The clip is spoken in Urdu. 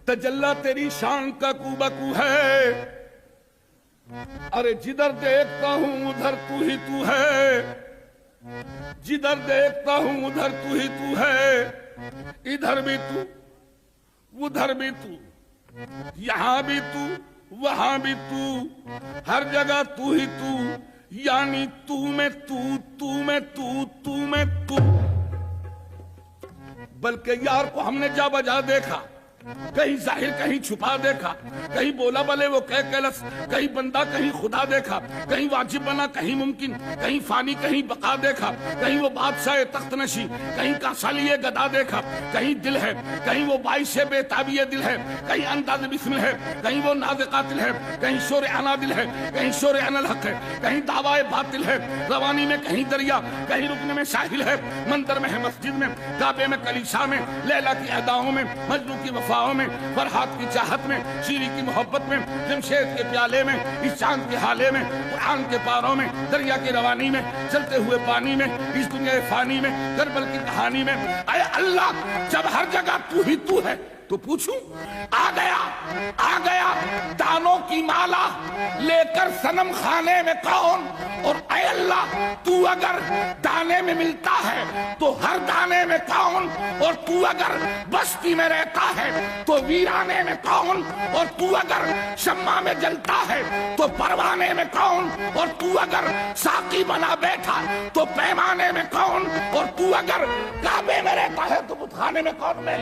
تجلا تیری شان کا کو بکو ہے، ارے جدھر دیکھتا ہوں ادھر تو ہی تو ہے، جدھر دیکھتا ہوں ادھر تو ہی تو ہے، ادھر بھی تو ادھر بھی تو، یہاں بھی تو وہاں بھی تو، ہر جگہ تو ہی تو، یعنی تو میں تو، تو میں تو، تو میں تو۔ بلکہ یار کو ہم نے جا بجا دیکھا، کہیں ظاہر کہیں چھپا دیکھا، کہیں بولا بلے وہ کہہ لفظ، کہیں بندہ کہیں خدا دیکھا، کہیں واجب بنا کہیں ممکن، کہیں فانی کہیں بقا دیکھا، کہیں وہ بادشاہ تخت نشی، کہیں کاسا لیے گدا دیکھا، کہیں دل ہے، کہیں وہ باعث بے تابی دل ہے، کہیں انداز بسمل ہے، کہیں وہ ناز قاتل ہے، کہیں شور انا دل ہے، کہیں شور انا الحق ہے، کہیں دعوی باطل ہے، روانی میں کہیں دریا، کہیں رکن میں ساحل ہے، مندر میں ہے مسجد میں، کعبے میں کلیسا میں، لیلا کی اداؤں میں، مجنوں کی وفاؤں میں، فرحات کی چاہت میں، شیری کی محبت میں، جمشید کے پیالے میں، اس چاند کے حالے میں، قرآن کے پاروں میں، دریا کی روانی میں، چلتے ہوئے پانی میں، اس دنیا فانی میں، کربل کی کہانی میں۔ اے اللہ، جب ہر جگہ تو ہی تو ہے تو پوچھوں، آ گیا دانوں کی مالا لے کر صنم خانے میں کون؟ اور اے اللہ، تو اگر دانے میں ملتا ہے تو ہر دانے میں کون؟ اور تو اگر بستی میں رہتا ہے تو ویرانے میں کون؟ اور تو اگر شمع میں جلتا ہے تو پروانے میں کون؟ اور تو اگر ساقی بنا بیٹھا تو پیمانے میں کون؟ اور تو اگر کعبے میں رہتا ہے تو بتخانے میں کون؟ میں